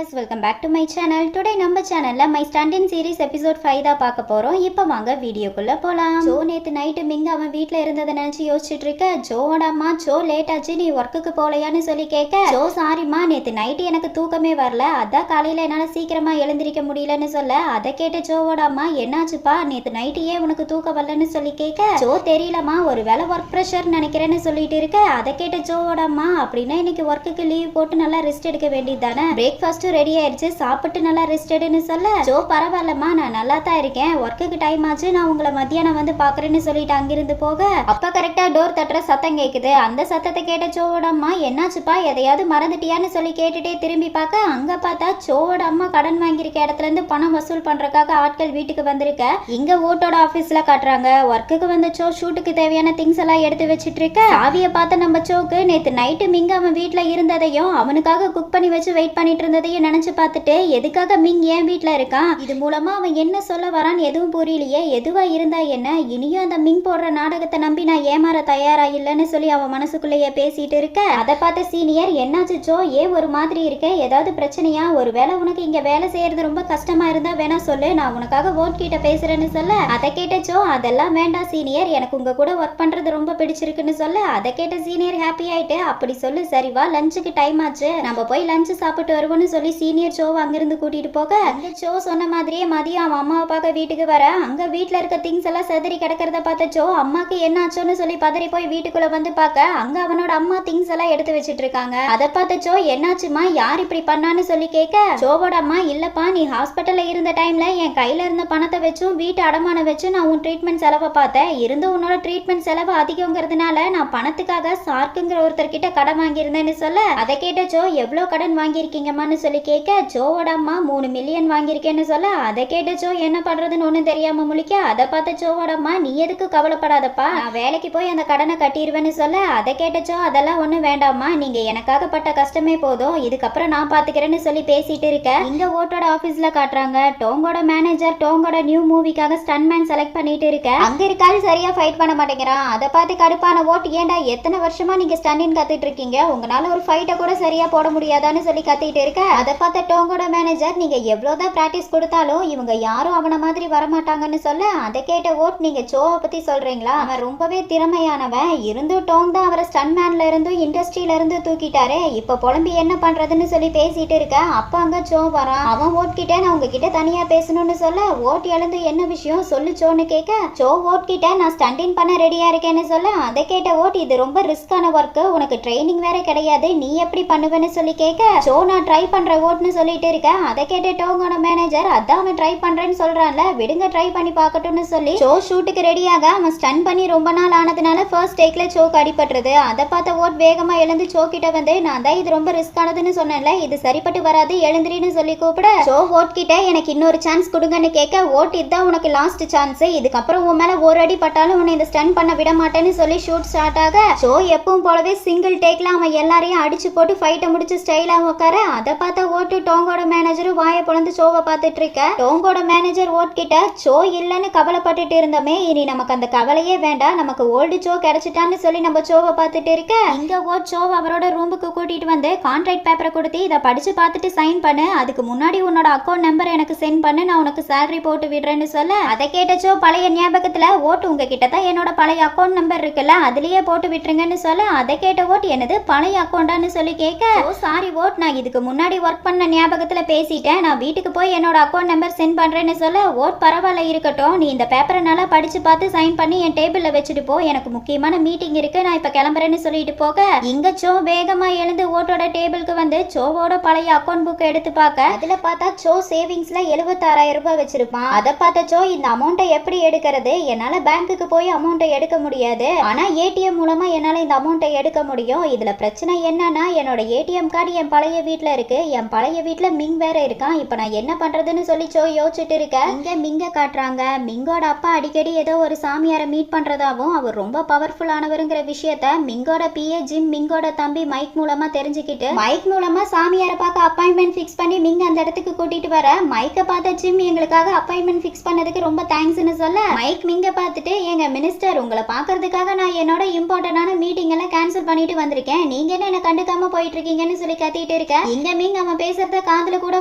Viewers, welcome back to my channel. Today நம்ம சேனல்ல my ஸ்டாண்டின் series episode 5 தான் பார்க்க போறோம். இப்போ வாங்க வீடியோக்குள்ள போலாம். ஜோ நேத்து நைட்டு மிங்க அவன் வீட்ல இருந்ததை நினைச்சு யோசிச்சுட்டு இருக்க. ஜோவோட அம்மா, ஜோ லேட் ஆச்சு, நீ ஒர்க்குக்கு போலையான்னு சொல்லி கேட்க, ஜோ சாரிம்மா, நேத்து நைட்டு எனக்கு தூக்கமே வரல, அதான் காலையில என்னால சீக்கிரமா எழுந்திருக்க முடியலன்னு சொல்ல, அதை கேட்ட ஜோவோட அம்மா, என்னாச்சுப்பா, நேத்து நைட்டு ஏன் உனக்கு தூக்கம் வரலன்னு சொல்லி கேட்க, ஜோ தெரியலமா, ஒரு வேலை ஒர்க் ப்ரெஷர் நினைக்கிறேன்னு சொல்லிட்டு இருக்க. அதை கேட்ட ஜோவோட அம்மா, அப்படின்னா இன்னைக்கு ஒர்க்குக்கு லீவ் போட்டு நல்லா ரெஸ்ட் எடுக்க வேண்டியது தானே, பிரேக்ஃபாஸ்ட் ரெடி ஆயிடுச்சு, சாப்பிட்டு நல்லா ரெஸ்ட் எடுன்னு சொல்ல, ஜோ பரவாயில்லம்மா, நான் நல்லா தான் இருக்கேன், ஒர்க்குக்கு டைம் ஆச்சு, நான் உங்களை மத்தியானம் வந்து பாக்குறேன்னு சொல்லிட்டு அங்கிருந்து போக, அப்ப கரெக்டா டோர் தட்டுற சத்தம் கேக்குது. அந்த சத்தத்தை கேட்ட ஜோவோட அம்மா, என்னாச்சுப்பா, எதையாவது மறந்துட்டியான்னு சொல்லி கேட்டுட்டே திரும்பி பார்க்க, அங்க பார்த்தா ஜோவோட அம்மா கடன் வாங்கியிருக்க இடத்துல இருந்து பணம் வசூல் பண்றதுக்காக ஆட்கள் வீட்டுக்கு வந்திருக்க. இங்க ஓட்டோட ஆபீஸ்ல காட்டுறாங்க. ஒர்க்குக்கு வந்த ஜோ ஷூட்டுக்கு தேவையான திங்ஸ் எல்லாம் எடுத்து வச்சிட்டு இருக்க. சாவியை பார்த்த நம்ம ஜோக்கு நேத்து நைட்டு மிங்க அவன் வீட்டுல இருந்ததையும் அவனுக்காக குக் பண்ணி வச்சு வெயிட் பண்ணிட்டு இருந்ததையும் நினைச்சு பார்த்துட்டு, எதுக்காக மிங் ஏன் வீட்டுல இருக்கான், இது மூலமா அவன் என்ன சொல்ல வரான்னு எதுவும் புரியலையே, எதுவா இருந்தா என்ன, இனியும் அந்த மிங் போடுற நாடகத்தை நம்பி நான் ஏமாற தயாரா இல்லைன்னு சொல்லி அவன் மனசுக்குள்ளேயே பேசிட்டு இருக்க. அதை பார்த்த சீனியர், என்னாச்சு ஜோ, ஏன் ஒரு மாதிரி இருக்க, ஏதாவது பிரச்சனையா, ஒருவேளை உனக்கு இங்க வேலை செய்யறது ரொம்ப கஷ்டமா இருந்தா வேணா சொல்லு, நான் உனக்காக ஓட் கிட்ட பேசுறேன்னு சொல்ல, அதை கேட்ட ஜோ, அதெல்லாம் வேண்டாம் சீனியர், எனக்கு உங்க கூட ஒர்க் பண்றது ரொம்ப பிடிச்சிருக்குன்னு சொல்ல, அதை கேட்ட சீனியர் ஹாப்பி ஆயிட்டு, அப்படி சொல்லு, சரி வா, லஞ்சுக்கு டைம் ஆச்சு, நம்ம போய் லஞ்சு சாப்பிட்டு வருவோம்னு சொல்லி சீனியர் ஜோவை அங்கிருந்து கூட்டிட்டு போக, அங்க ஜோ சொன்ன மாதிரியே மதியம் அவன் அம்மாவை பார்க்க வீட்டுக்கு வர, அங்க வீட்டுல இருக்க திங்ஸ் எல்லாம் செதறி கிடக்கிறத பார்த்த ஜோ, அம்மாக்கு என்ன ஆச்சோன்னு சொல்லி பதறி போய் வீட்டுக்குள்ள வந்து பார்க்க, அங்க அவனோட அம்மா திங்ஸ் எல்லாம் எடுத்து வச்சிட்டு இருக்காங்க. அதை பார்த்த ஜோ, என்னாச்சுமா, யார் இப்படி பண்ணான்னு சொல்லி கேட்க, ஜோவோட அம்மா, இல்லப்பா, நீ ஹாஸ்பிட்டல்ல இருந்த டைம்ல என் கையில இருந்த பணத்தை வச்சும் வீட்டு அடமானம் வச்சு நான் உன் ட்ரீட்மெண்ட் செலவை பார்த்தேன், இருந்து உன்னோட ட்ரீட்மெண்ட் செலவு அதிகங்கிறதுனால நான் பணத்துக்காக சார்க்குங்கிற ஒருத்தர் கிட்ட கடன் வாங்கியிருந்தேன்னு சொல்ல, அதை கேட்ட ஜோ, எவ்வளவு கடன் வாங்கியிருக்கீங்கம்மான்னு சொல்லி கேட்க, ஜோவோட அம்மா 3 மில்லியன் வாங்கியிருக்கேன்னு சொல்ல, அதை கேட்ட ஜோ என்ன பண்றதுன்னு ஒன்றும் தெரியாம முழிக்க, அதை பார்த்த ஜோவோட அம்மா, நீ எதுக்கு கவலைப்படாதப்பா, நான் வேலைக்கு போய் அந்த கடனை கட்டிடுவேன்னு சொல்ல, அதை கேட்ட ஜோ, அதெல்லாம் ஒன்றும் வேண்டாம்மா, நீங்க எனக்காக பட்ட கஷ்டமே போதும், இதுக்கப்புறம் நான் பாத்துக்கிறேன்னு சொல்லி பேசிட்டு இருக்க. இங்க ஓட்டோட ஆபீஸ்ல காட்டுறாங்க. டோங்கோட மேனேஜர் டோங்கோட நியூ மூவிக்காக ஸ்டன்மேன் செலக்ட் பண்ணிட்டு இருக்க. அங்க இருக்காரு சரியா ஃபைட் பண்ண மாட்டேங்கிறான். அதை பார்த்து கடுப்பான ஓட், ஏண்டா எத்தனை வருஷமா நீங்க ஸ்டன்னின் கத்துட்டு இருக்கீங்க, உங்களால ஒரு ஃபைட்டை கூட சரியா போட முடியாதான்னு சொல்லி கத்திட்டு இருக்க. அதை பார்த்த டோங்கோட மேனேஜர், நீங்க எவ்வளவுதான் பிராக்டிஸ் கொடுத்தாலும் இவங்க யாரும் அவன மாதிரி வரமாட்டாங்கன்னு சொல்ல, அதை கேட்ட ஓட், நீங்க ஜோவை பத்தி சொல்றீங்களா, அவன் ரொம்பவே திறமையானவன், இருந்தும் டோங் தான் அவரை ஸ்டன்மேன்ல இருந்து இண்டஸ்ட்ரியில இருந்து தூக்கிட்டாரு, இப்ப புலம்பி என்ன பண்றதுன்னு சொல்லி பேசிட்டு இருக்க. அப்ப அங்க ஜோ வரான். அவன் ஓட் கிட்ட, நான் உங்ககிட்ட தனியா பேசணும்னு சொல்ல, ஓட் எழுந்து என்ன விஷயம் சொல்லு ஜோன்னு கேட்க, ஜோ ஓட் கிட்ட, நான் ஸ்டண்டின் பண்ண ரெடியா இருக்கேன்னு சொல்ல, அதை கேட்ட ஓட், இது ரொம்ப ரிஸ்கான ஒர்க், உனக்கு ட்ரைனிங் வேற கிடையாது, நீ எப்படி பண்ணுவேன்னு சொல்லி கேட்க, ஜோ நான் ட்ரை பண்ற ஓட்னு சொல்லிட்டு இருக்க. அதை கேட்ட டோங்கோட மேனேஜர், அதான் அவன் ட்ரை பண்றேன்னு சொல்றான்ல, விடுங்க ட்ரை பண்ணி பார்க்கட்டும்னு சொல்லி ஜோ ஷூட்டுக்கு ரெடியாக, அவன் ஸ்டன் பண்ணி ரொம்ப நாள் ஆனதுனால ஃபர்ஸ்ட் டேக்ல ஜோக்கு அடிபட்டுறது. அதை பார்த்த ஓட் வேகமா எழுந்து ஜோ கிட்ட வந்து, நான் தான் இது ரொம்ப ரிஸ்கானதுன்னு சொன்னேன்ல, இது சரிப்பட்டு வராது, எழுந்திரின்னு சொல்லி கூப்பிட, ஜோ ஓட் கிட்ட, எனக்கு இன்னொரு சான்ஸ் கொடுங்கன்னு கேட்க, ஓட், இதுதான் உனக்கு லாஸ்ட் சான்ஸ், இதுக்கப்புறம் உன் மேல ஒரு அடி பட்டாலும் உன்னை இந்த ஸ்டன் பண்ண விட மாட்டேன்னு சொல்லி ஷூட் ஸ்டார்ட் ஆக, ஜோ எப்பவும் போலவே சிங்கிள் டேக்ல அவன் எல்லாரையும் அடிச்சு போட்டு ஃபைட்டை முடிச்சு ஸ்டைலா உட்கார. அதை பார்த்த ஓட்டு டோங்கோட மேனேஜரும் வாயை பொழந்து ஜோவை பார்த்துட்டு இருக்க. டோங்கோட மேனேஜர் ஓட் கிட்ட, ஜோ இல்லைன்னு கவலைப்பட்டுட்டு இருந்தோமே, இனி நமக்கு அந்த கவலையே வேண்டாம், நமக்கு ஓல்டு ஜோ கிடைச்சிட்டான்னு சொல்லி நம்ம ஜோவை பார்த்துட்டு இருக்க. இங்க ஓட் ஜோ அவரோட ரூமுக்கு கூட்டிட்டு வந்து கான்ட்ராக்ட் பேப்பரை கொடுத்து, இதை படிச்சு பார்த்துட்டு சைன் பண்ணு, அதுக்கு முன்னாடி உன்னோட அக்கௌண்ட் நம்பர் எனக்கு சென்ட் பண்ணு, நான் உனக்கு சேலரி போட்டு விடுறேன்னு சொல்ல, அதை கேட்ட ஜோ பழைய ஞாபகத்துல, ஓட் உங்ககிட்ட தான் என்னோட பழைய அக்கௌண்ட் நம்பர் இருக்குல்ல, அதுலயே போட்டு விட்டுருங்கன்னு சொல்ல, அதை கேட்ட ஓட், என்னது பழைய அக்கௌண்டான்னு சொல்லி கேட்க, சாரி ஓட், நான் இதுக்கு முன்னாடி ஒர்க் பண்ண ஞாபகத்துல பேசிட்டேன், நான் வீட்டுக்கு போய் என்னோட அக்கௌண்ட் நம்பர் சென்ட் பண்றேன்னு சொல்ல, ஓட் பரவாயில்ல இருக்கட்டும், நீ இந்த பேப்பரை நல்லா படிச்சு பார்த்து சைன் பண்ணி என் டேபிள்ல வச்சுட்டு போ, எனக்கு முக்கியமான மீட்டிங் இருக்கு, நான் இப்ப கிளம்புறேன்னு சொல்லிட்டு போக, இங்க ஜோ வேகமா எழுந்து ஓட்டோட டேபிளுக்கு வந்து ஜோவோட பழைய அக்கௌண்ட் புக் எடுத்து பார்க்க, அதுல பார்த்தா ஜோ சேவிங்ஸ்ல 76,000 ரூபாய் வச்சிருப்பான். அதை பார்த்த ஜோ, இந்த அமௌண்ட்டை எப்படி எடுக்கிறது, என்னால பேங்க்குக்கு போய் அமௌண்ட்டை எடுக்க முடியாது, ஆனா ஏடிஎம் மூலமா என்னால இந்த அமௌண்ட்டை எடுக்க முடியும், இதுல பிரச்சனை என்னன்னா என்னோட ஏடிஎம் கார்டு என் பழைய வீட்டுல இருக்கு, என் பழைய வீட்டுல மிங் வேற இருக்கான், இப்ப நான் என்ன பண்றதுன்னு சொல்லி ஜோ யோசிச்சுட்டு இருக்க. இங்க மிங்க காட்டுறாங்க. மிங்கோட அப்பா அடிக்கடி ஏதோ ஒரு சாமியாரை மீட் பண்றதாவும், அவர் ரொம்ப பவர்ஃபுல்லானவருங்கிற விஷயத்த மிங்கோட பிஏ ஜிம் மிங்கோட தம்பி மைக் மூலமா தெரிஞ்சுக்கிட்டு, மைக் மூலமா சாமியாரை பார்க்க அப்பாயின்மெண்ட் ஃபிக்ஸ் பண்ணி மிங் அந்த இடத்துக்கு கூட்டிட்டு வர, மைக்கை பார்த்த ஜிம் எங்களுக்காக அப்பாயின்மெண்ட் ஃபிக்ஸ் பண்ணதுக்கு ரொம்ப தேங்க்ஸ்னு சொல்ல, மைக் மிங்க பார்த்துட்டு, எங்க மினிஸ்டர் உங்களை பாக்குறதுக்காக நான் என்னோட இம்பார்ட்டன்டான மீட்டிங் எல்லாம் கேன்சல் பண்ணிட்டு வந்திருக்கேன், நீங்க என்ன கண்டுக்காம போயிட்டு இருக்கீங்கன்னு சொல்லி கத்திட்டு இருக்க. இங்க மிங் அவன் அவன் பேசுறத காதுல கூட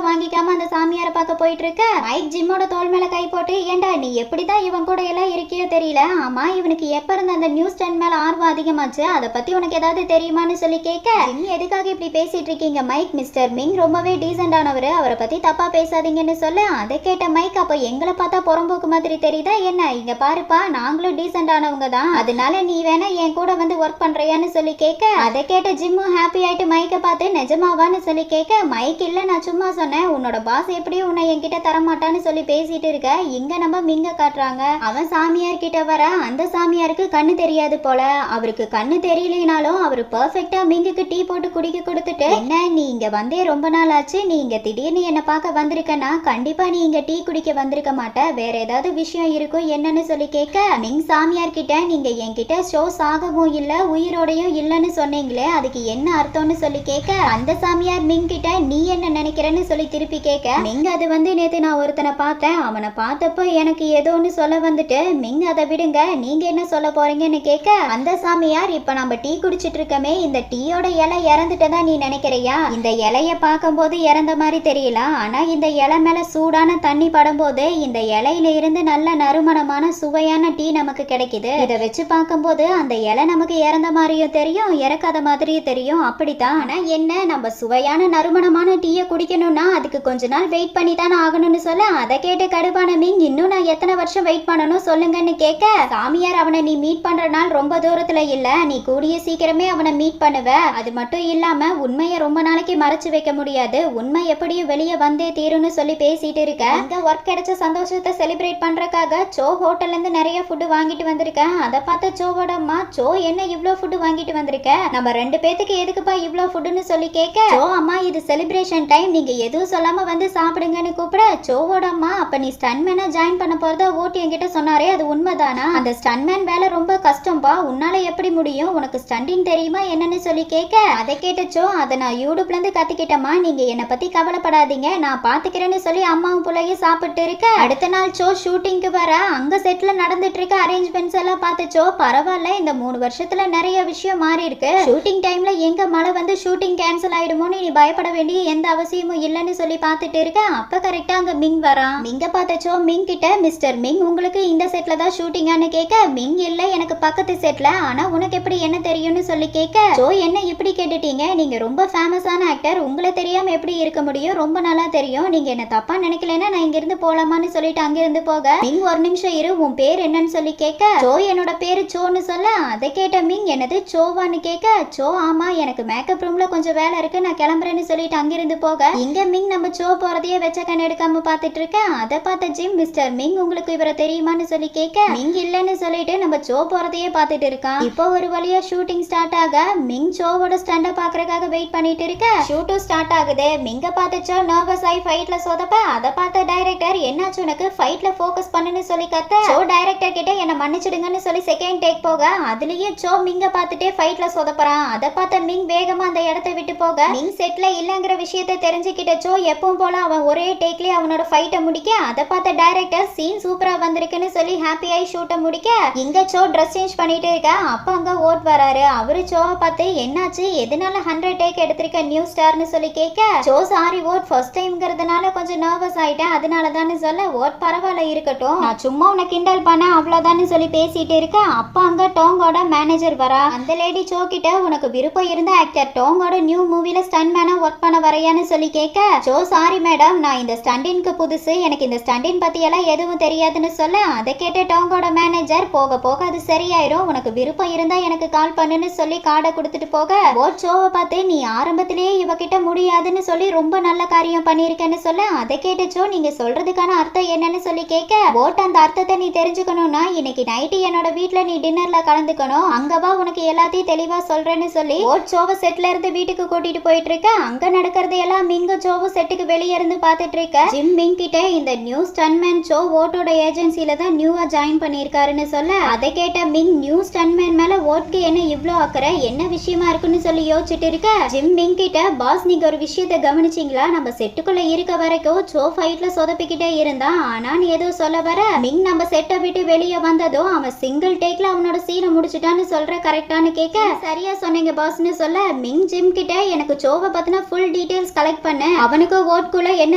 வாங்கிக்காம அந்த சாமியாரை பார்க்க போயிட்டு இருக்க மைக் ஜிம்மோட தோள் மேல கை போட்டு, ஏண்டா நீ எப்படிதான் இவன் கூட எல்லாம் இருக்கியோ தெரியல, ஆமா இவனுக்கு எப்ப இருந்த அந்த நியூஸ் 10 மேல ஆர்வம் அதிகமாச்சு, அதை பத்தி உனக்கு ஏதாவது தெரியுமான்னு சொல்லி கேட்க, நீ எதுக்காக இப்படி பேசிட்டு இருக்கீங்க மைக், மிஸ்டர் மிங் ரொம்பவே டீசென்ட் ஆனவர், அவரை பத்தி தப்பா பேசாதீங்கன்னு சொல்ல, அதை கேட்ட மைக், அப்ப எங்களை பார்த்தா புறம்போக்கு மாதிரி தெரியுதா என்ன, இங்க பாருப்பா நாங்களும் டீசென்ட் ஆனவங்க தான், அதனால நீ வேணா என் கூட வந்து ஒர்க் பண்றியான்னு சொல்லி கேட்க, அதை கேட்ட ஜிம்மும் ஹாப்பி ஆயிட்டு மைக்க பார்த்து நிஜமாவான்னு சொல்லி கேட்க, மைக் இல்ல நான் சும்மா சொன்னேன், உன்னோட பாஸ் எப்படியும் உன்னை என்கிட்ட தரமாட்டான்னு சொல்லி பேசிட்டு இருக்க, இங்க நம்ம மிங்க காட்டுறாங்க, அவன் சாமியார் கிட்ட வர அந்த சாமியாருக்கு கண்ணு தெரியாது போல, அவருக்கு கண்ணு தெரியலனாலும் அவர் பெர்ஃபெக்ட்டா மிங்குக்கு டீ போட்டு குடிக்க கொடுத்துட்டு, என்ன நீ இங்க வந்தே ரொம்ப நாள் ஆச்சு, நீ இங்க திடீர்னு என்ன பார்க்க வந்திருக்கனா, கண்டிப்பா நீ இங்க டீ குடிக்க வந்திருக்க மாட்ட, வேற ஏதாவது விஷயம் இருக்கும் என்னன்னு சொல்லி கேட்க, மிங் சாமியார் கிட்ட நீங்க என்கிட்ட ஷோ சாகவும் இல்ல உயிரோடையும் இல்லன்னு சொன்னீங்களே, அதுக்கு என்ன அர்த்தம்னு சொல்லி கேட்க, அந்த சாமியார் மிங் கிட்ட நீ என்ன நினைக்கிறன்னு சொல்லி திருப்பி கேட்க, மிங் அது வந்து நேத்து நான் ஒருத்தனை பார்த்தேன், அவனை பார்த்தப்போ எனக்கு ஏதோன்னு சொல்ல வந்துட்டு, மிங் அதை விடுங்க நீங்க என்ன சொல்ல போறீங்கன்னு கேட்க, அந்த சாமியார் இப்ப நம்ம டீ குடிச்சிட்டு இருக்கமே, இந்த டீயோட இலை இறந்துட்டதா நீ நினைக்கிறியா, இந்த இலைய பார்க்கும்போது இறந்த மாதிரி தெரியல, ஆனா இந்த இலை மேல சூடான தண்ணி படும்போது இந்த இலையில இருந்து நல்ல நறுமணமான சுவையான டீ நமக்கு கிடைக்குது, இதை வச்சு பார்க்கும்போது அந்த இலை நமக்கு இறந்த மாதிரியும் தெரியும் இறக்காத மாதிரியும் தெரியும், அப்படித்தான், ஆனா என்ன நம்ம சுவையான நறுமணமான டீயை குடிக்கணும்னா அதுக்கு கொஞ்ச நாள் வெயிட் பண்ணி தானே ஆகணும்னு சொல்ல, அதை கேட்டு கடுப்பான மிங் இன்னும் நான் எத்தனை வருஷம் வெயிட் பண்ணணும் சொல்லுங்கன்னு கேட்க, சாமியார் அவனை நீ மீட் பண்ற நாள் ரொம்ப தூரத்துல இல்ல, நீ கூடிய சீக்கிரமே அவனை மீட் பண்ணுவ, அது மட்டும் இல்லாம உண்மையை ரொம்ப நாளைக்கு மறைச்சு வைக்க முடியாது, உண்மை எப்படியும் வெளியே வந்தே தீரும்னு சொல்லி பேசிட்டு இருக்க, இந்த ஒர்க் கிடைச்ச சந்தோஷத்தை செலிப்ரேட் பண்றதுக்காக சோ ஹோட்டல்ல இருந்து நிறைய ஃபுட் வாங்கிட்டு வந்திருக்கேன், அதை பார்த்த சோவோட அம்மா, சோ என்ன இவ்ளோ ஃபுட் வாங்கிட்டு வந்திருக்க, நம்ம ரெண்டு பேத்துக்கு எதுக்குப்பா இவ்ளோ ஃபுட்னு சொல்லி கேட்க, சோ அம்மா இது செலிப்ரேஷன் டைம் நீங்க எதுவும் சொல்லாம வந்து சாப்பிடுங்கன்னு கூப்பிட, சோவோட அம்மா அப்ப நீ ஸ்டன்மேனா ஜாயின் பண்ண போறதா ஓட்டி என்கிட்ட சொன்னாரே அது உண்மைதானா, அந்த ஸ்டன்மேன் வேலை ரொம்ப கஷ்டம்பா, உன்னால எப்படி முடியும், உனக்கு ஸ்டண்டிங் தெரியுமா என்னன்னு சொல்லி கேட்க, அதை கேட்டச்சோ அதை நான் யூடியூப்ல இருந்து கத்துக்கிட்டமா, நீங்க என்னை பத்தி கவலைப்படாதீங்க நான் பாத்துக்கிறேன்னு சொல்லி அம்மாவும் பிள்ளையும் சாப்பிட்டு இருக்க, அடுத்த நாள் சோ ஷூட்டிங்க்கு வர அங்க செட்ல நடந்துட்டு இருக்க அரேஞ்ச்மெண்ட்ஸ் எல்லாம் பார்த்துச்சோ, பரவாயில்ல இந்த 3 வருஷத்துல நிறைய விஷயம் மாறி இருக்கு, ஷூட்டிங் டைம்ல எங்க மழை வந்து ஷூட்டிங் கேன்சல் ஆயிடுமோன்னு நீ பயப்பட வேண்டிய எந்த அவசியமும் இல்லைன்னு சொல்லி பார்த்துட்டு இருக்க, அப்ப கரெக்டா அங்க மிங் வரான், மிங்க பார்த்துச்சோ மிங் கிட்ட, மிஸ்டர் மிங் உங்களுக்கு இந்த செட்ல தான் ஷூட்டிங்கான்னு கேட்க, மிங் இல்ல எனக்கு பக்கத்து செட்ல, ஆனா உனக்கு எப்படி என்ன தெரியும்னு சொல்லி கேட்க, சோ என்ன இப்படி கேட்டுட்டீங்க, நீங்க ரொம்ப ஃபேமஸான ஆக்டர், உங்களை தெரியாம எப்படி இருக்க முடியும், ரொம்ப நல்லா தெரியும், நீங்க என்ன தப்பா நினைக்கலன்னா நான் இங்க இருந்து போலாமான்னு சொல்லிட்டு அங்க இருந்து போக, மிங் ஒரு நிமிஷம் இரு உன் பேர் என்னன்னு சொல்லி கேட்க, சோ என்னோட பேரு சோன்னு சொல்ல, அதை கேட்ட மிங் என்னது சோவான்னு கேட்க, சோ ஆமா எனக்கு மேக்கப் ரூம்ல கொஞ்சம் வேலை இருக்கு நான் கிளம்புறேன்னு சொல்லிட்டு அங்கிருந்து போக, இங்க மிங் நம்ம சோ போறதையே வெச்ச கண் எடுக்காம பாத்துட்டு இருக்க, அதை பார்த்த ஜிம் மிஸ்டர் மிங் உங்களுக்கு இவரை தெரியுமான்னு சொல்லி கேட்க, மிங் இல்லன்னு சொல்லிட்டு நம்ம சோ போறதையே பார்த்துட்டு இருக்கான், இப்போ ஒரு வழியா ஷூட்டிங் ஸ்டார்ட் ஆக மிங் சோவோட ஸ்டண்ட பாக்குறதுக்காக வெயிட் பண்ணிட்டு இருக்க, ஷூட்டும் ஸ்டார்ட் ஆகுது, மிங்க பார்த்துச்சோ நர்வஸ் ஆகி ஃபைட்ல சொதப்ப, அதை பார்த்த டைரக்டர் என்னாச்சு உனக்கு ஃபைட்ல ஃபோக்கஸ் பண்ணுன்னு சொல்லி கத்த, சோ டைரக்டர் கிட்ட என்ன மன்னிச்சிடுங்கன்னு சொல்லி செகண்ட் டேக் போக, அதுலயே சோ மிங்க பார்த்துட்டே ஃபைட்ல சொதப்பறான், அதை பார்த்த மிங் வேகமா அந்த இடத்தை விட்டு போக, மிங் செட்ல இல்லங்கிற விஷயத்தை தெரிஞ்சுக்கிட்ட சோ எப்பவும் போல அவன் ஒரே டேக்லயே அவனோட ஃபைட்டை முடிக்க, அதை பார்த்த டைரக்டர் சீன் சூப்பரா வந்திருக்குன்னு சொல்லி ஹாப்பி ஆகி ஷூட்டை முடிக்க, இங்க சோ ட்ரெஸ் சேஞ்ச் பண்ணிட்டு இருக்க, அப்ப அங்க ஓட் வராரு, அவரு சோவை பார்த்து என்னாச்சு எதனால 100 டேக் எடுத்திருக்க நியூ ஸ்டார்னு சொல்லி கேட்க, சோ சாரி ஓட் ஃபர்ஸ்ட் டைம்ங்கிறதுனால கொஞ்சம் நர்வஸ் ஆயிட்டேன் அதனாலதான்னு சொல்ல, ஓட் பரவாயில்ல இருக்கட்டும் நான் சும்மா உன்னை கிண்டல் பண்ண அவ்வளவுதான்னு சொல்லி பேசிட்டு இருக்க, அப்ப அங்க டோங்கோட மேனேஜர் வரா, அந்த லேடி சோ கிட்ட உனக்கு விருப்பம் இருந்த ஆக்டர் டோங்கோட நியூ மூவில ஸ்டண்ட் மேனா ஒர்க் பண்ண வரையான்னு சொல்லி கேட்க, சோ சாரி மேடம் நான் இந்த ஸ்டண்டின்க்கு புதுசு எனக்கு இந்த ஸ்டண்டின் பத்தி எல்லாம் எதுவும் தெரியாதுன்னு சொல்ல, அதை கேட்ட டோங்கோட மேனேஜர் போக போக அது சரியாயிரும் உனக்கு விருப்பம் இருந்தா எனக்கு கால் பண்ணுன்னு சொல்லி கார்டை கொடுத்துட்டு போக, ஓட் ஷோவை பார்த்து நீ ஆரம்பத்திலேயே இவகிட்ட முடியாதுன்னு சொல்லி ரொம்ப நல்ல காரியம் பண்ணியிருக்கேன்னு சொல்ல, அதை கேட்டுச்சோ நீங்க சொல்றதுக்கான அர்த்தம் என்னன்னு சொல்லி கேட்க, ஓட் அந்த அர்த்தத்தை நீ தெரிஞ்சுக்கணும்னா இன்னைக்கு நைட்டு என்னோட வீட்டுல நீ டின்னர்ல கலந்துக்கணும், அங்கவா உனக்கு எல்லாத்தையும் தெளிவா சொல்றேன்னு சொல்லி ஓட் ஷோவை செட்ல இருந்து வீட்டுக்கு கூட்டிட்டு போயிட்டு இருக்க, அங்க நடக்கிறது எல்லாம் மிங்க ஷோவு செட்டுக்கு வெளியே இருந்து பார்த்துட்டு இருக்க, ஜிம் மிங் கிட்ட இந்த நியூ ஸ்டன்மேன் ஷோ ஓட்டோட ஏஜென்சில தான் நியூவா ஜாயின் பண்ணியிருக்காருன்னு சொல்ல, அதை கேட்ட மிங் நியூ ஸ்டன்மேன் மேல ஓட்க்கு என்ன இவ்ளோ அக்கறை என்ன விஷயமா இருக்குன்னு சொல்லி யோசிச்சுட்டு இருக்க, ஜிம் மிங் கிட்ட பாஸ் நீங்க ஒரு விஷயத்தை கவனிச்சீங்களா, நம்ம செட்டுக்குள்ள இருக்க வரைக்கும் சோ ஃபைட்ல சொதப்பிக்கிட்டே இருந்தா, ஆனா நீ ஏதோ சொல்ல வர, மிங் நம்ம செட்டை விட்டு வெளியே வந்ததும் அவன் சிங்கிள் டேக்ல அவனோட சீனை முடிச்சுட்டான்னு சொல்ற கரெக்டான்னு கேட்க, சரியா சொன்னீங்க பாஸ்னு சொல்ல, மிங் ஜிம் கிட்ட எனக்கு சோவை பத்தின ஃபுல் டீடைல்ஸ் கலெக்ட் பண்ண அவனுக்கு ஓட்குள்ள என்ன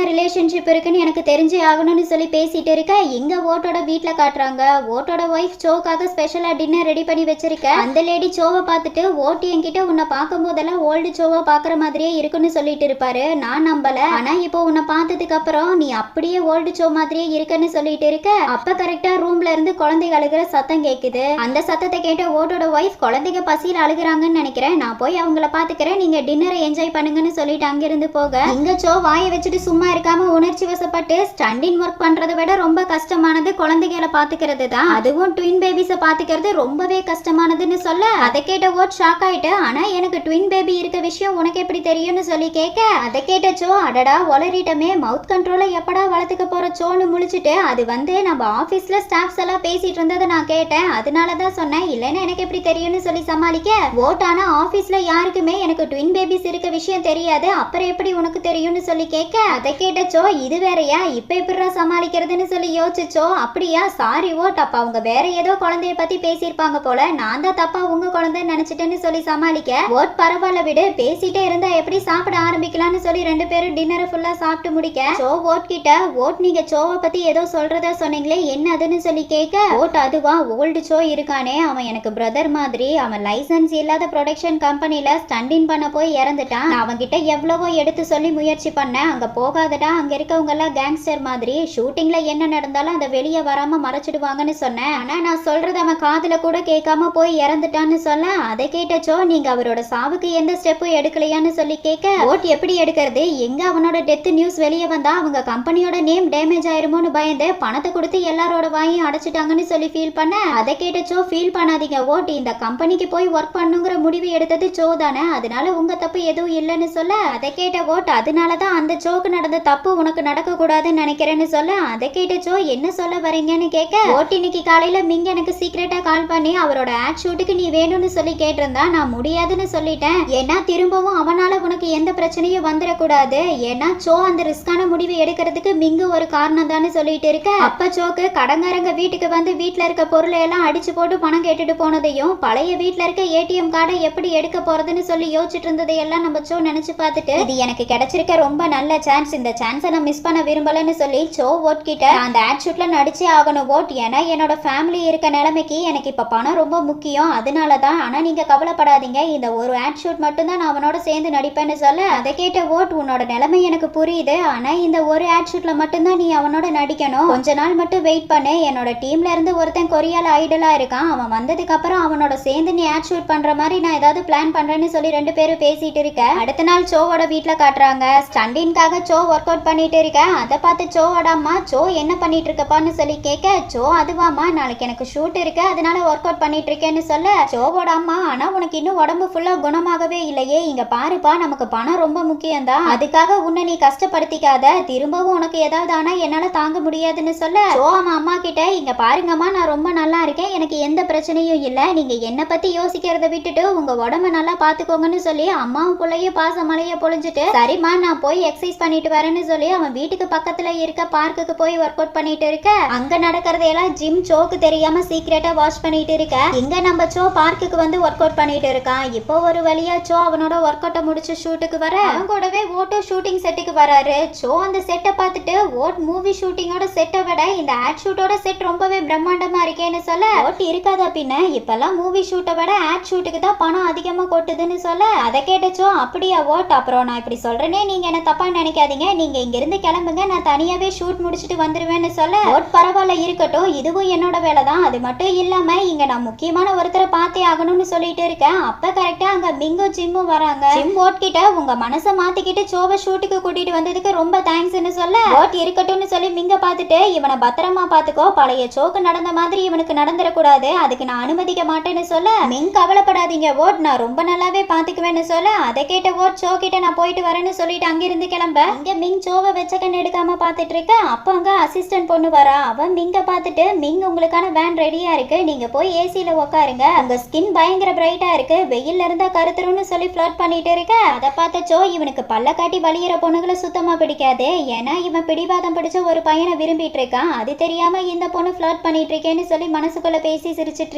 ரிலேஷன்ஷிப் இருக்குன்னு எனக்கு தெரிஞ்சே ஆகணும்னு சொல்லி பேசிட்டு இருக்க இங்க ஓட்டோட வீட்ல காட்டுறாங்க. ஓட்டோட ஒய்ஃப் சோக்காக ஸ்பெஷலா டின்னர் ரெடி பண்ணி வச்சிருக்க. அந்த லேடி சோவை பார்த்துட்டு ஓட்டு என்கிட்ட உன்னை பார்க்கும் போதெல்லாம் ஓல்டு சோவை பாக்குற மாதிரியே இருக்குன்னு சொல்லிட்டு இருப்பாரு. நான் நம்பல. ஆனா இப்போ உன்னை பார்த்ததுக்கு அப்புறம் நீ அப்படியே ஓல்டு சோ மாதிரியே இருக்குன்னு சொல்லிட்டு இருக்க. அப்ப கரெக்டா ரூம்ல இருந்து குழந்தைங்க அழுகிற சத்தம் கேக்குது. அந்த சத்தத்தை கேட்ட ஓட்டோட ஒய்ஃப் குழந்தைங்க பசியில் அழுகுறாங்கன்னு நினைக்கிறேன், நான் போய் அவங்கள பாத்துக்கிறேன், நீங்க டின்னரை என்ஜாய் பண்ணுங்கன்னு சொல்லிட்டு அங்கிருந்து போக இங்க சோ வாயை வச்சுட்டு சும்மா இருக்காம உணர்ச்சி வசப்பட்டு ஸ்டண்டின் ஒர்க் பண்றதை விட ரொம்ப கஷ்டமானது குழந்தைகளை பாத்துக்கிறது தான், அதுவும் ட்வின் பேபிஸை பாத்துக்கிறது ரொம்பவே கஷ்டமானதுன்னு சொல்ல அதை கேட்ட ஓட் ஷாக் ஆயிட்டு, ஆனா எனக்கு ட்வின் பேபி இருக்க விஷயம் உனக்கு எப்படி தெரியும்னு சொல்லி கேட்க அதை கேட்ட சோ அடடா வளரிட்டமே, மவுத் கண்ட்ரோலை எப்படா வளர்த்துக்க போற சோன்னு முழிச்சிட்டு அது வந்து நம்ம ஆபீஸ்ல ஸ்டாஃப்ஸ் எல்லாம் பேசிட்டு இருந்ததை நான் கேட்டேன், அதனாலதான் சொன்னேன், இல்லைன்னா எனக்கு எப்படி தெரியும்னு சொல்லி சமாளிக்க ஓட் ஆனா ஆபீஸ்ல யாருக்குமே எனக்கு ட்வின் பேபிஸ் இருக்க விஷயம் தெரியாது, அப்புறம் எப்படி உனக்கு தெரியும்னு சொல்லி கேட்க அதை கேட்டச்சோ இது வேறையா இப்ப எப்படிடா சமாளிக்கிறதுன்னு சொல்லி யோசிச்சோ. அப்படியா, சாரி ஓட், அப்ப அவங்க வேற ஏதோ குழந்தைய பத்தி பேசியிருப்பாங்க போல, நான் தான் தப்பா உங்க குழந்தைன்னு நினைச்சிட்டேன்னு சொல்லி சமாளிக்க ஓட் பரவாயில்ல விடு, பேசிட்டே இருந்தா எப்படி சாப்பிட ஆரம்பிக்கலாம்னு சொல்லி ரெண்டு பேரும் டின்னரை ஃபுல்லா சாப்பிட்டு முடிக்க சோ ஓட் கிட்ட ஓட் நீங்க சோவை பத்தி ஏதோ சொல்றதா சொன்னீங்களே என்னதுன்னு சொல்லி கேட்க ஓட் அதுவா ஓல்டு சோ இருக்கானே அவன் எனக்கு பிரதர் மாதிரி, அவன் லைசன்ஸ் இல்லாத ப்ரொடக்ஷன் கம்பெனில ஸ்டண்டின் பண்ண போய் இறந்துட்டான், நான் அவன்கிட்ட எவ்வளவோ எடுத்து சொல்லி முயற்சி பண்ணேன், அங்க போகாதடா அங்க இருக்கவங்க எல்லாம் கேங்ஸ்டர் மாதிரி, ஷூட்டிங்ல என்ன நடந்தாலும் அதை வெளியே வராம மறைச்சிடுவாங்கன்னு சொன்னேன், ஆனா நான் சொல்றது அவன் காதுல கூட கேட்காம போய் இறந்துட்டான்னு சொல்ல அதை கேட்டச்சோ நீங்க அவரோட சாவுக்கு எந்த ஸ்டெப்பும் எடுக்கலையான்னு சொல்லி கேட்க ஓட் எப்படி எடுக்கிறது, எங்க அவனோட டெத் நியூஸ் வெளியே வந்தா அவங்க கம்பெனியோட நேம் டேமேஜ் ஆயிருமோன்னு பயந்து பணத்தை கொடுத்து எல்லாரோட வாயும் அடைச்சிட்டாங்கன்னு சொல்லி ஃபீல் பண்ண அதை கேட்டச்சோ ஃபீல் பண்ணாதீங்க ஓட், இந்த கம்பெனிக்கு போய் ஒர்க் பண்ணுங்கிற முடிவு எடுத்தது சோ தானே, அதனால உங்க தப்பு எதுவும் இல்லைன்னு சொல்ல அதை கேட்ட ஓட் அதனாலதான் அந்த சோக்கு நடந்த தப்பு உனக்கு நடக்க கூடாதுன்னு நினைக்கிறேன்னு சொல்ல அதை கேட்ட சோ என்ன சொல்ல வரீங்கன்னு கேட்க ஓட் இன்னைக்கு காலையில மிங்க எனக்கு சீக்கிரட்டா கால் பண்ணி அவரோட ஆட் ஷூட்டுக்கு நீ வேணும்னு சொல்லி கேட்டிருந்தா நான் முடியாதுன்னு சொல்லிட்டேன், ஏன்னா திரும்பவும் அவனால உனக்கு எந்த பிரச்சனையும் வந்துடக்கூடாது, ஏன்னா சோ அந்த ரிஸ்கான முடிவு எடுக்கிறதுக்கு மிங்கு ஒரு காரணம் தானே சொல்லிட்டு இருக்க. அப்ப சோக்கு கடங்காரங்க வீட்டுக்கு வந்து வீட்டுல இருக்க பொருளை எல்லாம் அடிச்சு போட்டு பணம் கேட்டுட்டு போனதையும் பழைய வீட்டுல இருக்க ஏடிஎம் கார்டை எப்படி எடுக்க போறதுன்னு சொல்லி யோசிச்சுட்டு இருந்ததையெல்லாம் நம்ம சோ நினைச்சு பார்த்துட்டு இது எனக்கு கிடைச்சிருக்க ரொம்ப நல்ல சான்ஸ், இந்த சான்ஸை நான் மிஸ் பண்ண விரும்பலன்னு சொல்லி சோ ஓட் கிட்ட அந்த ஆட் ஷூட்ல நடிச்சே ஆகணும் ஓட், ஏன்னா என்னோட ஃபேமிலி இருக்க நிலைமைக்கு எனக்கு இப்ப பணம் ரொம்ப முக்கியம், அதனாலதான், ஆனா நீங்க கவலைப்படாதீங்க, இந்த ஒரு ஆட் ஷூட் மட்டும் தான் நான் அவனோட சேர்ந்து நடிப்பேன்னு சொல்ல அதை கேட்ட ஓட் உன்னோட நிலைமை எனக்கு புரியுது, ஆனா இந்த ஒரு ஆட் ஷூட்ல மட்டும்தான் நீ அவனோட நடிக்கணும், கொஞ்ச நாள் மட்டும் வெயிட் பண்ணு, என்னோட டீம்ல இருந்து ஒருத்தன் கொரியால ஐடலா இருக்கான், அவன் வந்ததுக்கு அப்புறம் அவனோட சேர்ந்து நீ ஆட் ஷூட் பண்ற மாதிரி நான் ஏதாவது பிளான் பண்றேன்னு சொல்லி ரெண்டு பேரும் பேசிட்டு இருக்க. அடுத்த நாள் சோவோட வீட்ல காட்டுறாங்க, ஸ்டண்டின்காக சோ ஒர்க் அவுட் பண்ணிட்டு இருக்க, அதை பார்த்து சோவோட அம்மா சோ என்ன பண்ணிட்டு இருக்கப்பான்னு சொல்லி கேட்க சோ அதுவாமா நாளைக்கு எனக்கு ஷூட் இருக்கு அதனால ஒர்க் அவுட் பண்ணிட்டு இருக்கேன்னு சொல்ல சோவோட அம்மா ஆனா உனக்கு இன்னும் உடம்பு ஃபுல்லா குணமாகவே இல்லையே, இங்க பாருப்பா நமக்கு பணம் ரொம்ப முக்கியம் தான், அதுக்காக உன்னை நீ கஷ்டப்படுத்திக்காத, திரும்பவும் உனக்கு ஏதாவது ஆனா என்னால தாங்க முடியாதுன்னு சொல்ல சோ அவன் அம்மா கிட்ட இங்க பாருங்கம்மா நான் ரொம்ப நல்லா இருக்கேன், எனக்கு எந்த பிரச்சனையும் இல்ல, நீங்க என்ன பத்தி யோசிக்கிறத விட்டுட்டு உங்க உடம்ப நல்லா பாத்துக்கோங்கன்னு சொல்லி அம்மாவும் பிள்ளையும் பாச மலைய பொழிஞ்சிட்டு சரிம்மா நான் போய் எக்ஸசைஸ் பண்ணிட்டு வரேன்னு சொல்லி அவன் வீட்டுக்கு பக்கத்துல இருக்க பார்க்குக்கு போய் ஒர்க் அவுட் பண்ணிட்டு இருக்க. அங்க நடக்கிறதையெல்லாம் ஜிம் சோக்கு தெரியாம சீக்கிரட்டா வாஷ் பண்ணிட்டு இருக்க. இங்க நம்ம சோ பார்க்குக்கு வந்து ஒர்க் அவுட் பண்ணிட்டு இருக்கான். இப்போ ஒரு வழியா சோ அவனோட ஒர்க் அவுட்டை முடிச்சு ஷூட்டுக்கு வர அவன் கூடவே ஓட்டோ ஷூட்டிங் செட்டுக்கு வராரு. சோ அந்த செட்டை பார்த்துட்டு ஓட் மூவி ஷூட்டிங்கோட செட்டை விட இந்த ஆட் ஷூட்டோட செட் ரொம்பவே பிரம்மாண்டமா இருக்கேன்னு சொல்ல ஓட் இருக்காதா பின்ன இப்பெல்லாம் மூவி ஷூட்டை விட ஆட் ஷூட்டுக்கு தான் பணம் அதிகமா கொட்டுதுன்னு சொல்ல அதை கேட்டச்சோ அப்படியா ஓட், அப்புறம் நான் இப்படி சொல்றேனே நீங்க என்ன தப்பா நினைக்காதீங்க, நீங்க இங்க இருந்து கிளம்புங்க, நான் தனியாவே ஷூட் முடிச்சிட்டு வந்துருவேன்னு சொல்ல ஓட் பரவாயில்ல இருக்கட்டும், இதுவும் என்னோட வேலை தான், அது மட்டும் இல்லாம இங்க நான் முக்கியமான ஒருத்தரை பார்த்தே ஆகணும்னு சொல்லிட்டு இருக்கேன். அப்ப கரெக்டா அங்க மிங்கோ ஜிம்மும் வராங்க. ஜிம் ஓட் கிட்ட உங்க மனசை மாத்திக்கிட்டு சோவை ஷூட்டுக்கு கூட்டிட்டு வந்ததுக்கு ரொம்ப தேங்க்ஸ்னு சொல்ல ஓட் இருக்கட்டும்னு சொல்லி மிங்க பார்த்துட்டு இவனை பத்திரமா பாத்துக்கோ, பழைய சோக்கு நடந்த மாதிரி இவனுக்கு நடந்துடக்கூடாது, அதுக்கு நான் அனுமதிக்க மாட்டேன்னு சொல்ல மிங் கவலைப்படாதீங்க ஓட் நான் ரொம்ப நல்லாவே பாத்துக்குவேன்னு சொல்ல அதை கேட்ட ஓட் சோ கிட்ட நான் போயிட்டு வரேன்னு சொல்லிட்டு அங்கிருந்து கிளம்ப இங்க மிங் சோவை வச்ச கண் எடுக்காம பாத்துட்டு இருக்க. அப்ப அங்க அசிஸ்டன்ட் பொண்ணு வரா. அவன் மிங்க பார்த்துட்டு மிங் உங்களுக்கான வேன் ரெடியா இருக்கு, நீங்க போய் ஏசில உட்காருங்க, உங்க ஸ்கின் பயங்கர பிரைட்டா இருக்கு, வெயில்ல இருந்தா கருத்துருன்னு சொல்லி ஃபிளர்ட் பண்ணிட்டு இருக்க. அதை பார்த்த சோ இவனுக்கு பல்ல காட்டி வலியிற பொண்ணுகளை சுத்தமா பிடிக்காது, ஏன்னா இவன் பிடிவாதம் பிடிச்ச ஒரு பையனை விரும்பிட்டு இருக்கான், அது தெரியாம இந்த பொண்ணு ஃபிளர்ட் பண்ணிட்டு இருக்கேன்னு சொல்லி மனசுக்குள்ள பேசி சிரிச்சிட்டு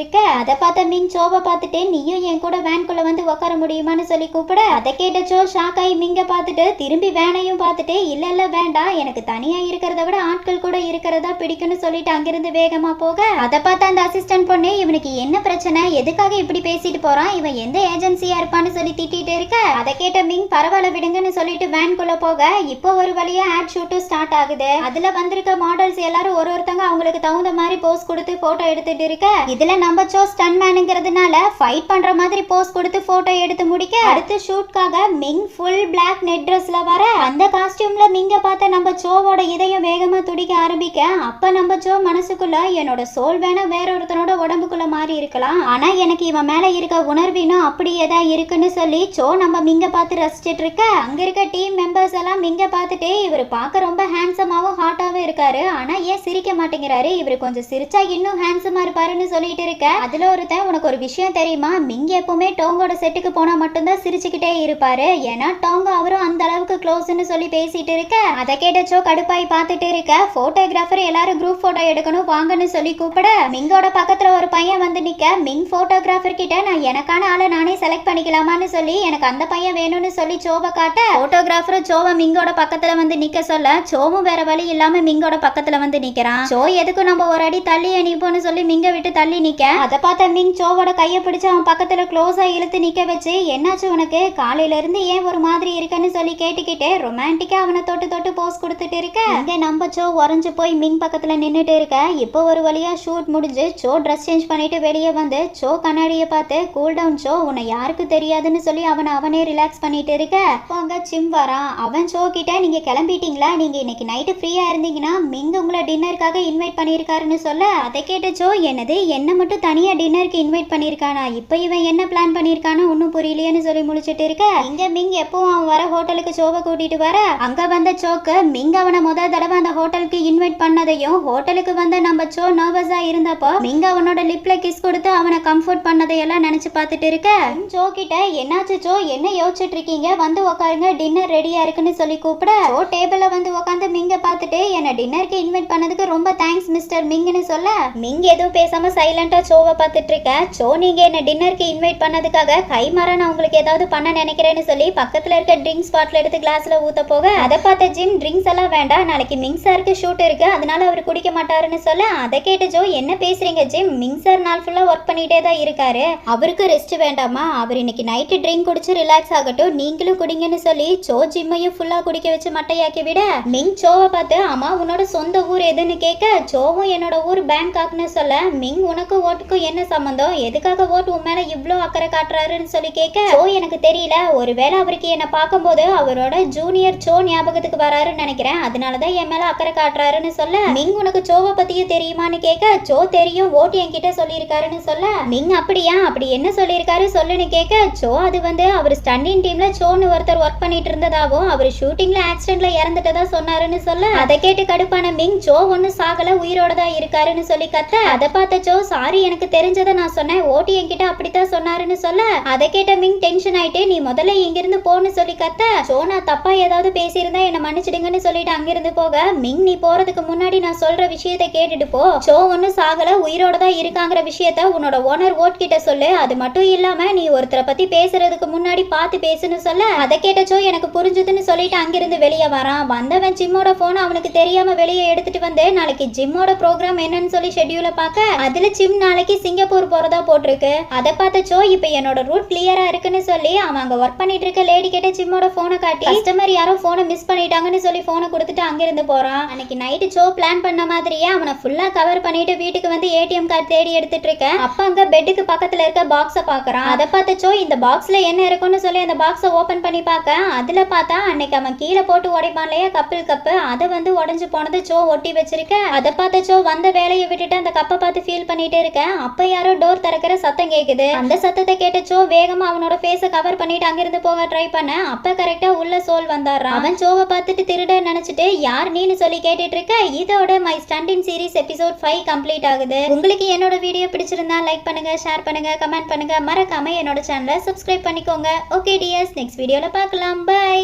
இருக்க. அதை பார்த்த மிங் சோவை பார்த்துட்டு நீயும் என் கூட வேன்குள்ள வந்து உட்கார முடியுமான்னு சொல்லி கூப்பிட அதை கேட்ட சோ ஷாக் ஆகி மிங்க பார்த்துட்டு திரும்பி வேனையும் பார்த்துட்டு இல்ல வேண்டாம், எனக்கு தனியா இருக்கிறத விட ஆட்கள் கூட இருக்கிறதா பிடிக்கும்னு சொல்லிட்டு அங்கிருந்து வேகமா போக அதை பார்த்த அந்த அசிஸ்டன்ட் பொண்ணு இவனுக்கு என்ன பிரச்சனை, எதுக்காக இப்படி பேசிட்டு போறான், இவன் எந்த ஏஜென்சியா இருப்பான்னு சொல்லி திட்டிட்டு இருக்க. அதை கேட்ட மிங் பரவாயில்ல விடுங்கன்னு சொல்லிட்டு வேன்குள்ள போக இப்போ ஒரு வழியா ஆட் ஷூட்டும் ஸ்டார்ட் ஆகுது. அதுல வந்திருக்க மாடல்ஸ் எல்லாரும் ஒருத்தங்க அவங்களுக்கு தகுந்த மாதிரி போஸ் கொடுத்து போட்டோ எடுத்துட்டு இருக்க. இதுல நம்ம சோ ஸ்டன் மேனுங்கிறதுனால ஃபைட் பண்ற மாதிரி போஸ் கொடுத்து போட்டோ எடுத்து முடிக்க அடுத்து ஷூட்காக மிங் ஃபுல் பிளாக் நெட் ட்ரெஸ்ல வர அந்த காஸ்டியூம்ல மிங்க பார்த்த நம்ம சோவோட இதயம் வேகமா துடிக்க ஆரம்பிக்க அப்ப நம்ம சோ மனசுக்குள்ள என்னோட சோல் வேணா வேற ஒருத்தனோட உடம்புக்குள்ள மாறி இருக்கலாம், ஆனா எனக்கு இவன் மேல இருக்க உணர்வினும் அப்படியே தான் இருக்குன்னு சொல்லி சோ நம்ம மிங்க பார்த்து ரசிச்சிட்டு இருக்க. அங்க இருக்க டீம் மெம்பர்ஸ் எல்லாம் மிங்க பார்த்துட்டு இவர் பார்க்க ரொம்ப ஹேண்ட்ஸமாவும் ஹாட்டாவும் இருக்காரு, ஆனா ஏன் சிரிக்க மாட்டேங்கிறாரு, இவர் கொஞ்சம் சிரிச்சா இன்னும் ஹேண்ட்ஸமா இருப்பாருன்னு சொல்லிட்டு இருக்க. அதுல ஒருத்தன் உனக்கு ஒரு விஷயம் தெரியுமா, மிங்க எப்பவுமே டோங்கோட செட்டுக்கு போனா மட்டும்தான் சிரிச்சுக்கிட்டே இருப்பாரு, ஏன்னா டோங்கோ அவரும் அந்த அளவுக்கு க்ளோஸ்ன்னு சொல்லி பேசிட்டு இருக்க. அதை கேட்டச்சோ கடுப்பாய் பார்த்துட்டு இருக்க. போட்டோகிராஃபர் எல்லாரும் குரூப் போட்டோ எடுக்கணும் வாங்கன்னு சொல்லி கூப்பிட மிங்கோட பக்கத்துல ஒரு பையன் வந்து நிக்க. மிங் போட்டோகிராஃபர் கிட்ட நான் எனக்கான ஆளை நானே செலக்ட் பண்ணிக்கலாமான்னு சொல்லி எனக்கு அந்த பையன் வேணும்னு சொல்லி சோவை காட்ட போட்டோகிராஃபர் சோவை மிங்கோட பக்கத்துல வந்து நிக்க சொல்ல சோவும் வேற வழி இல்லாம மிங்கோட பக்கத்துல வந்து நிக்கிறான். சோ எதுக்கும் நம்ம ஒரு அடி தள்ளி அனுப்போன்னு சொல்லி மிங்க விட்டு தள்ளி நிக்க அதை பார்த்த மிங் சோவோட கையை பிடிச்சு அவன் பக்கத்துல க்ளோஸா இழுத்து நிக்க வச்சு என்னாச்சு உனக்கு, காலையில இருந்து ஏன் ஒரு மாதிரி இருக்குன்னு சொல்லி கேட்டுக்கிட்டே ரொமான்டிக்கா அவனை தொட்டு தொட்டு போஸ் கொடுத்துட்டு இருக்க. இங்க நம்ம சோ உறைஞ்சு போய் மிங் பக்கத்துல நின்னுட்டு இருக்க. இப்போ ஒரு வழியா ஷூட் முடிஞ்சு சோ ட்ரெஸ் சேஞ்ச் பண்ணிட்டு வெளியே வந்து சோ கண்ணாடியை பார்த்து கூல் டவுன் சோ உன்னை யாருக்கு தெரியாதுன்னு சொல்லி அவனே ரிலாக்ஸ் பண்ணிட்டு இருக்க. அப்போ அங்க சிம் வரான். அவன் சோ கிட்ட நீங்க கிளம்பிட்டீங்களா, நீங்க இன்னைக்கு நைட்டு ஃப்ரீயா இருந்தீங்கன்னா மிங் உங்களை டின்னருக்காக இன்வைட் பண்ணிருக்காருன்னு சொல்ல அதை கேட்ட சோ என்னது என்ன மட்டும் தனியா டின்னருக்கு இன்வைட் பண்ணிருக்கானா, இப்போ இவன் என்ன பிளான் பண்ணிருக்கானோ ஒன்னும் புரியலையேன்னு சொல்லி முடிச்சிட்டு இருக்க. இங்க மிங் எப்பவும் அவன் வர ஹோட்டலுக்கு சோவை கூட்டிட்டு வர அங்க வந்த சோக்கு மிங் அவனை முதல் தடவை அந்த ஹோட்டலுக்கு இன்வைட் பண்ணதையும் ஹோட்டலுக்கு வந்த நம்ம சோ நர்வஸா இருந்தப்போ மிங் அவனோட லிப்ல கிஸ் கொடுத்து அவனை கம்ஃபர்ட் பண்ணதையெல்லாம் நினைச்சு பார்த்துட்டு இருக்க. சோ கிட்ட என்னாச்சு சோ என்ன யோசிச்சுட்டு இருக்கீங்க, வந்து உட்காருங்க டின்னர் ரெடியா இருக்குன்னு சொல்லி கூப்பிட சோ டேபிள்ல வந்து உட்காந்து மிங்க பார்த்துட்டு என்ன டின்னருக்கு இன்வைட் பண்ணதுக்கு ரொம்ப தேங்க்ஸ் மிஸ்டர் மிங்னு சொல்ல மிங் எதுவும் பேசாம சைலண்டா சோவை பார்த்துட்டு இருக்க. சோ நீங்க என்ன டின்னருக்கு இன்வைட் பண்ணதுக்காக கைமாற நான் உங்களுக்கு ஏதாவது பண்ண நினைக்கிறேன்னு சொல்லி பக்கத்துல இருக்க ட்ரிங்க்ஸ் பாட்டில் எடுத்து கிளாஸ்ல ஊத்த போக அதை பார்த்த ஜிம் ட்ரிங்க்ஸ் எல்லாம் வேண்டாம், நாளைக்கு மிங் சாருக்கு ஷூட் இருக்கு அதனால அவர் குடிக்க மாட்டாருன்னு சொல்ல அதை கேட்டு ஜோ என்ன பேசுறீங்க ஜிம், மிங் சார் நாள் ஃபுல்லா ஒர்க் பண்ணிட்டே தான் இருக்காரு, அவருக்கு ரெஸ்ட் வேண்டாமா, அவர் இன்னைக்கு நைட்டு ட்ரிங்க் குடிச்சு ரிலாக்ஸ் ஆகட்டும் நீங்களும் குடிங்கன்னு சொல்லி சோ ஜிம்மையும் ஃபுல்லா குடிக்க வச்சு மட்டையாக்கி விட மிங் சோவை பார்த்து அம்மா உன்னோட சொந்த ஊர் எதுன்னு கேட்க சோவும் என்னோட ஊர் பேங்காக்னு சொல்ல மிங் உனக்கு ஓட்டுக்கும் என்ன சம்பந்தம், எதுக்காக ஓட்டு உன் மேல இவ்வளோ அக்கறை காட்டுறாருன்னு சொல்லி கேட்க சோ எனக்கு தெரியல, ஒருவேளை அவருக்கு என்ன பார்க்கும்போது அவரோட ஜூனியர் சோ ஞாபகத்துக்கு வராருன்னு நினைக்கிறேன், அதனாலதான் என் மேல அக்கறை காட்டுறாருன்னு சொல்ல மிங் உனக்கு சோவை பத்தியும் தெரியுமான்னு கேட்க சோ தெரியும் ஓட்டு என்கிட்ட சொல்லியிருக்காருன்னு சொல்ல மிங் அப்படியா அப்படி என்ன சொல்லியிருக்காரு சொல்லுன்னு கேட்க சோ அது வந்து அவர் ஸ்டண்டிங் டீம்ல சோன்னு ஒருத்தர் ஒர்க் பண்ணிட்டு இருந்ததாவும் அவர் ஷூட்டிங்ல ஆக்சிடென்ட்ல இறந்துட்டதா சொன்னாருன்னு சொல்ல அதை கேட்டு கடுப்பான மிங் சோ ஒன்னும் சாகல உயிரோட தான் இருக்காருன்னு சொல்லி கத்த அதை பார்த்த சோ சாரி எனக்கு தெரிஞ்சதை நான் சொன்னேன் ஓட்டு என்கிட்ட அப்படித்தான் சொன்னாருன்னு சொல்ல அதை கேட்ட மிங் டென்ஷன் ஆயிட்டு நீ முதல்ல இங்கிருந்து போன்னு சொல்லி கத்த சோ நான் தப்பா ஏதாவது பேசியிருந்தா என்ன மன்னிச்சிடுங்கன்னு சொல்லிட்டு அங்கிருந்து போக மிங் நீ போறதுக்கு முன்னாடி நான் சொல்ற விஷயத்தை கேட்டுட்டு போ, சோ ஒன்னும் சாகல உயிரோட தான் இருக்காங்கிற விஷயத்த உன்னோட ஓனர் ஓட் கிட்ட சொல்லு, அது மட்டும் இல்லாம நீ ஒருத்தரை பத்தி பேசுறதுக்கு முன்னாடி பார்த்து பேசுன்னு சொல்ல அதை கேட்ட சோ எனக்கு புரிஞ்சுதுன்னு சொல்லிட்டு அங்கிருந்து வெளியே வரான். வந்தவன் ஜிம்மோட போன் அவனுக்கு தெரியாம வெளியே எடுத்துட்டு வந்து நாளைக்கு ஜிம்மோட ப்ரோக்ராம் என்னன்னு சொல்லி ஷெட்யூல பார்க்க அதுல ஜிம் நாளைக்கு சிங்கப்பூர் போறதா போட்டிருக்கு. அதை பார்த்த சோ இப்ப என்னோட ரூட் கிளியரா இருக்குன்னு சொல்லி அவன் அங்க ஒர்க் பண்ணிட்டு இருக்க லேடி கிட்ட ஜிம்மோட போனை காட்டி கஸ்டமர் யாரோ போனை மிஸ் பண்ணிட்டாங்கன்னு சொல்லி போனை கொடுத்துட்டு அங்கிருந்து போறான். அன்னைக்கு நைட்டு சோ பிளான் பண்ண மாதிரியே அவனை ஃபுல்லா கவர் பண்ணிட்டு வீட்டுக்கு வந்து ஏடிஎம் கார்டு தேடி எடுத்துட்டு இருக்க. அப்ப அங்க பெட்டுக்கு பக்கத்துல இருக்க பாக்ஸ பாக்குறான். அதை பார்த்த சோ இந்த பாக்ஸ்ல என்ன இருக்குன்னு சொல்லி அந்த பாக்ஸ ஓபன் பண்ணி பார்க்க அதுல பார்த்தா அன்னைக்கு அவன் கீழே போட்டு உடைப்பான் இல்லையா கப்பில் கப்பு, அதை வந்து உடைஞ்சு போனது சோ ஒட்டி வச்சிருக்க. அதை பார்த்த சோ வந்த வேலையை விட்டுட்டு அந்த கப்பை பார்த்து ஃபீல் பண்ணிட்டு இருக்க. அப்ப யாரோ டோர் திறக்கிற சத்தம் கேக்குது. அந்த சத்தத்தை கேட்ட சோ வேகமா அவனோட ஃபேஸை கவர் பண்ணிட்டு அங்கிருந்து போக ட்ரை பண்ண அப்ப கரெக்டா உள்ள சோல் வந்தாரான். அவன் சோவை பார்த்துட்டு திருட நினைச்சிட்டு யார் நீன்னு சொல்லி கேட்டுட்டு இருக்க. இதோட my stunting series episode 5 complete ஆகுது. உங்களுக்கு என்னோட வீடியோ பிடிச்சிருந்தா லைக் பண்ணுங்க, ஷேர் பண்ணுங்க, கமெண்ட் பண்ணுங்க, மறக்காம என்னோட சேனலை சப்ஸ்கிரைப் பண்ணிக்கோங்க. ஓகே டியர்ஸ், நெக்ஸ்ட் வீடியோல பார்க்கலாம். பை.